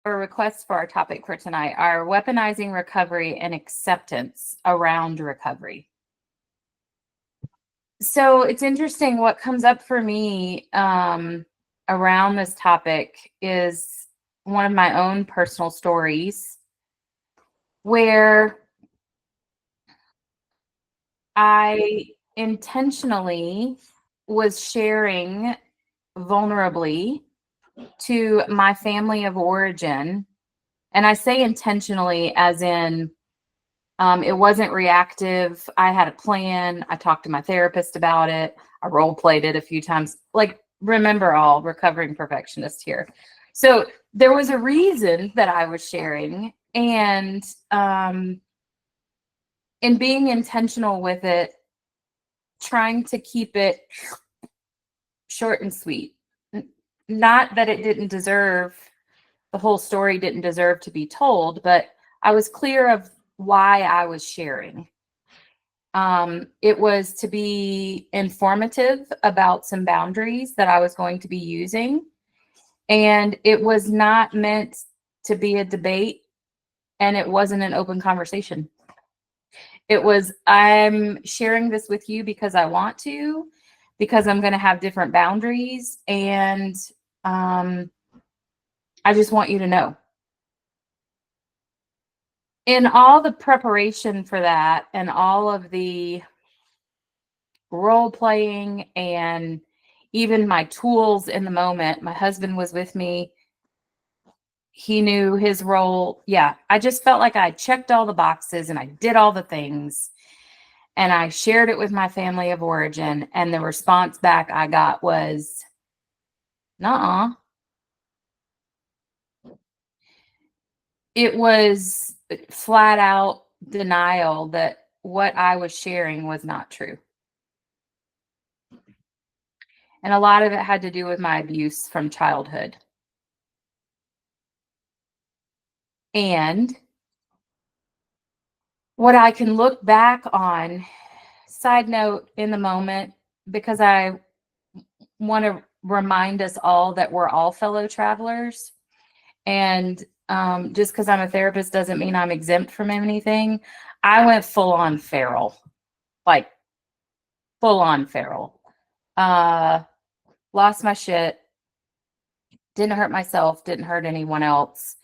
or requests for our topic for tonight are weaponizing recovery and acceptance around recovery. So it's interesting what comes up for me around this topic is one of my own personal stories where I intentionally was sharing vulnerably to my family of origin. And I say intentionally as in it wasn't reactive. I had a plan. I talked to my therapist about it. I role played it a few times. Like, remember, all recovering perfectionist here. So there was a reason that I was sharing, and in being intentional with it, trying to keep it short and sweet. Not that it didn't deserve, the whole story didn't deserve to be told, but I was clear of why I was sharing. It was to be informative about some boundaries that I was going to be using. And it was not meant to be a debate, and it wasn't an open conversation. It was, I'm sharing this with you because I want to, because I'm going to have different boundaries, and I just want you to know. In all the preparation for that and all of the role playing and even my tools in the moment, my husband was with me. He knew his role. Yeah, I just felt like I checked all the boxes and I did all the things. And I shared it with my family of origin. And the response back I got was, nuh-uh. It was flat out denial that what I was sharing was not true. And a lot of it had to do with my abuse from childhood. And what I can look back on, side note in the moment, because I want to remind us all that we're all fellow travelers. And just because I'm a therapist doesn't mean I'm exempt from anything. I went full on feral, like full on feral. Lost my shit, didn't hurt myself, didn't hurt anyone else.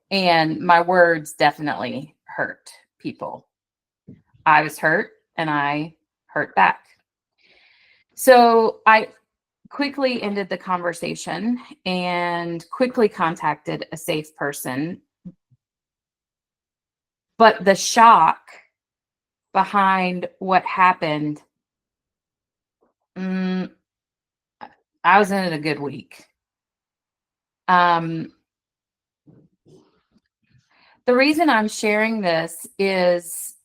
And my words definitely hurt people. I was hurt and I hurt back. So I quickly ended the conversation and quickly contacted a safe person. But the shock behind what happened, I was in it a good week. The reason I'm sharing this is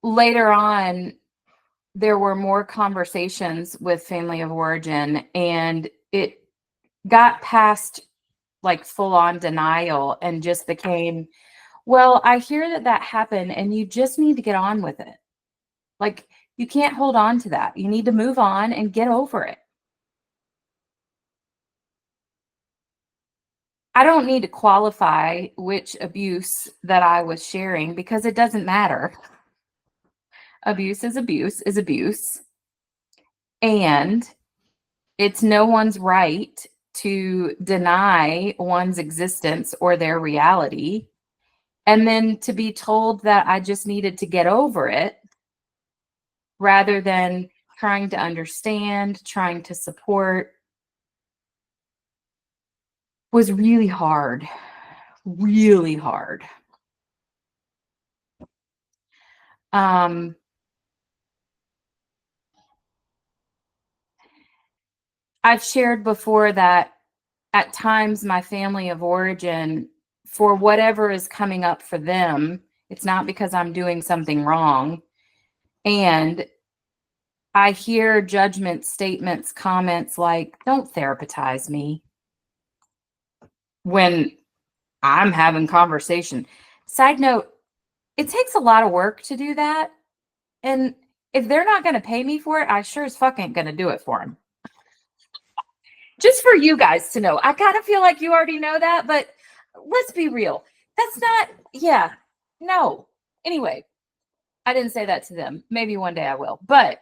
later on, there were more conversations with family of origin, and it got past like full on denial and just became, well, I hear that that happened and you just need to get on with it. Like, you can't hold on to that. You need to move on and get over it. I don't need to qualify which abuse that I was sharing because it doesn't matter. Abuse is abuse is abuse. And it's no one's right to deny one's existence or their reality. And then to be told that I just needed to get over it rather than trying to understand, trying to support, was really hard. Really hard. I've shared before that at times my family of origin, for whatever is coming up for them, it's not because I'm doing something wrong. And I hear judgment statements, comments like, don't therapize me, when I'm having conversation. Side note, it takes a lot of work to do that. And if they're not going to pay me for it, I sure as fuck ain't going to do it for them. Just for you guys to know. I kind of feel like you already know that, but let's be real. That's not, yeah, no. Anyway, I didn't say that to them. Maybe one day I will. But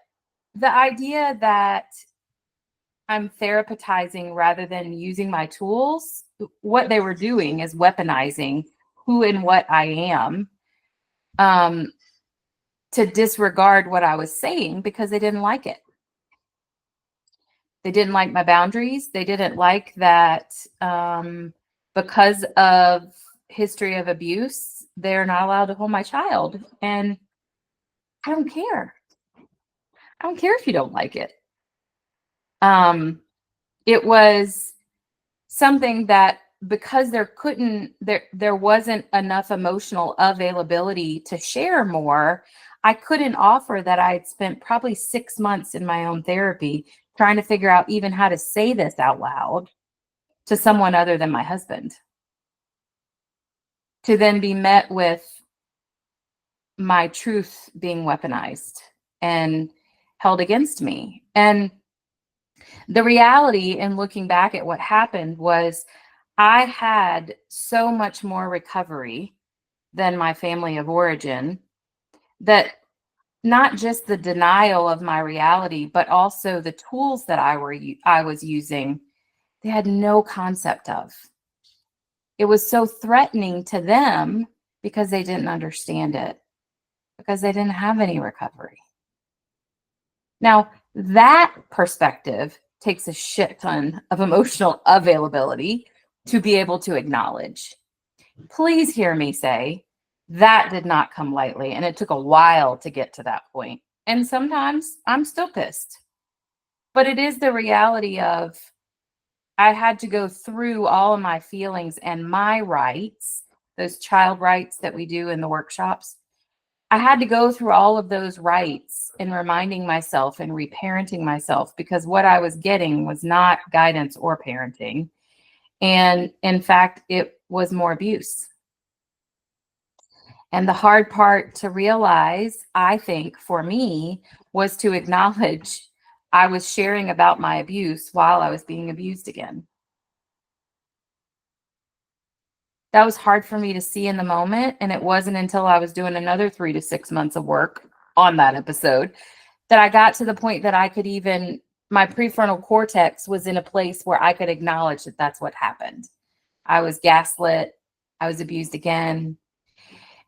the idea that I'm therapizing rather than using my tools, what they were doing is weaponizing who and what I am, to disregard what I was saying because they didn't like it. They didn't like my boundaries. They didn't like that, because of history of abuse, they're not allowed to hold my child. And I don't care. I don't care if you don't like it. It was something that, because there wasn't enough emotional availability to share more, I couldn't offer that. I had spent probably 6 months in my own therapy trying to figure out even how to say this out loud to someone other than my husband, to then be met with my truth being weaponized and held against me. And the reality in looking back at what happened was I had so much more recovery than my family of origin, that not just the denial of my reality, but also the tools that I was using, they had no concept of. It was so threatening to them because they didn't understand it, because they didn't have any recovery. Now, that perspective takes a shit ton of emotional availability to be able to acknowledge. Please hear me say that did not come lightly, and it took a while to get to that point. And sometimes I'm still pissed, but it is the reality of I had to go through all of my feelings and my rights, those child rights that we do in the workshops. I had to go through all of those rights and reminding myself and reparenting myself, because what I was getting was not guidance or parenting. And in fact, it was more abuse. And the hard part to realize, I think, for me, was to acknowledge I was sharing about my abuse while I was being abused again. That was hard for me to see in the moment. And it wasn't until I was doing another 3 to 6 months of work on that episode that I got to the point that I could even, my prefrontal cortex was in a place where I could acknowledge that that's what happened. I was gaslit. I was abused again.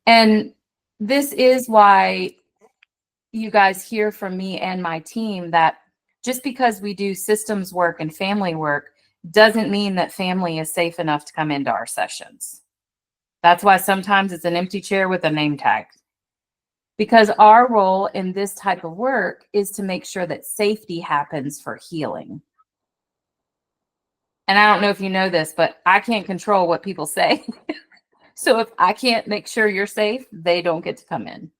And this is why you guys hear from me and my team that just because we do systems work and family work doesn't mean that family is safe enough to come into our sessions. That's why sometimes it's an empty chair with a name tag. Because our role in this type of work is to make sure that safety happens for healing. And I don't know if you know this, but I can't control what people say. So if I can't make sure you're safe, they don't get to come in,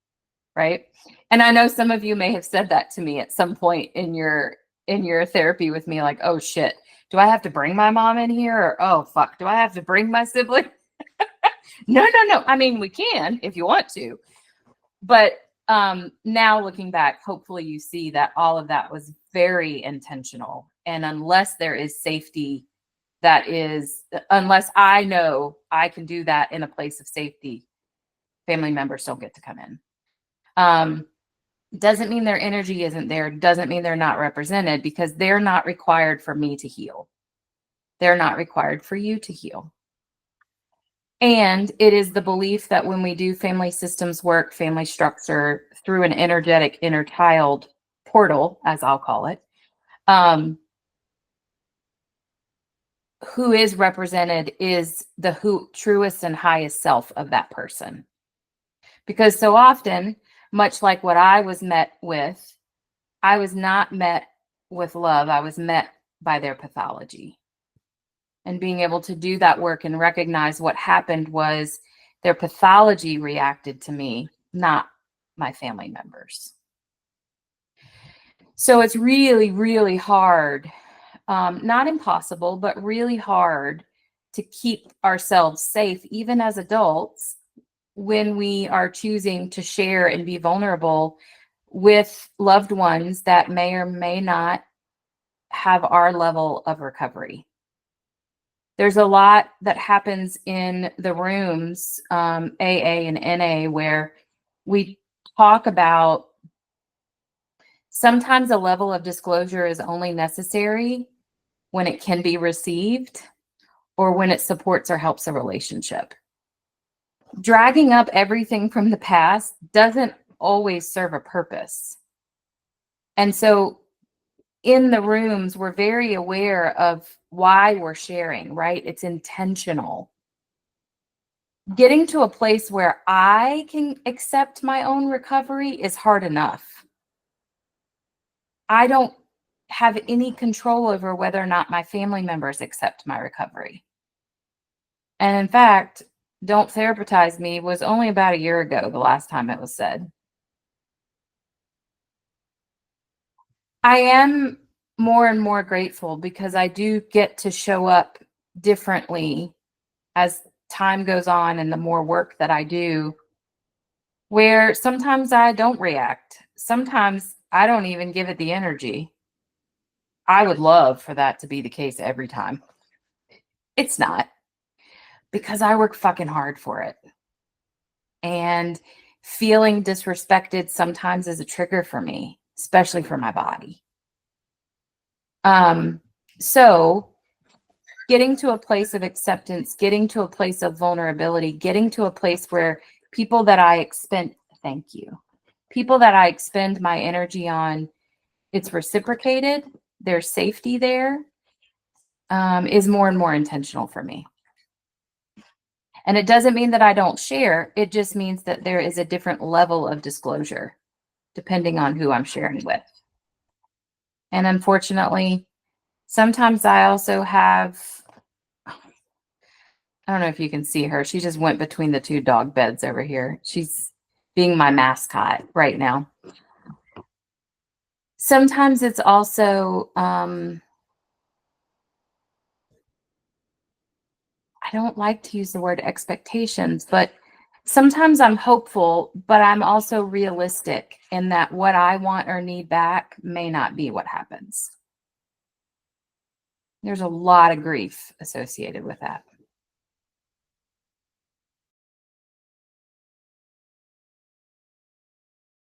right? And I know some of you may have said that to me at some point in your therapy with me, like, oh shit, do I have to bring my mom in here? Or oh fuck, do I have to bring my sibling? No. I mean, we can if you want to. But now looking back, hopefully you see that all of that was very intentional. And unless there is safety, unless I know I can do that in a place of safety, family members don't get to come in. Doesn't mean their energy isn't there. Doesn't mean they're not represented, because they're not required for me to heal. They're not required for you to heal. And it is the belief that when we do family systems work, family structure through an energetic inner child portal, as I'll call it, who is represented is the truest and highest self of that person. Because so often, much like what I was met with, I was not met with love. I was met by their pathology. And being able to do that work and recognize what happened was their pathology reacted to me, not my family members. So it's really, really hard, not impossible, but really hard to keep ourselves safe, even as adults, when we are choosing to share and be vulnerable with loved ones that may or may not have our level of recovery. There's a lot that happens in the rooms, AA and NA, where we talk about sometimes a level of disclosure is only necessary when it can be received or when it supports or helps a relationship. Dragging up everything from the past doesn't always serve a purpose. And so in the rooms, we're very aware of why we're sharing, right? It's intentional. Getting to a place where I can accept my own recovery is hard enough. I don't have any control over whether or not my family members accept my recovery. And in fact, "Don't therapize me" was only about a year ago, the last time it was said. I am more and more grateful because I do get to show up differently as time goes on and the more work that I do, where sometimes I don't react. Sometimes I don't even give it the energy. I would love for that to be the case every time. It's not, because I work fucking hard for it. And feeling disrespected sometimes is a trigger for me, especially for my body. So getting to a place of acceptance, getting to a place of vulnerability, getting to a place where people that I expend, thank you, people that I expend my energy on, it's reciprocated, there's safety there, is more and more intentional for me. And it doesn't mean that I don't share. It just means that there is a different level of disclosure depending on who I'm sharing with. And unfortunately, sometimes I also have, I don't know if you can see her. She just went between the two dog beds over here. She's being my mascot right now. Sometimes it's also, I don't like to use the word expectations, but sometimes I'm hopeful, but I'm also realistic in that what I want or need back may not be what happens. There's a lot of grief associated with that.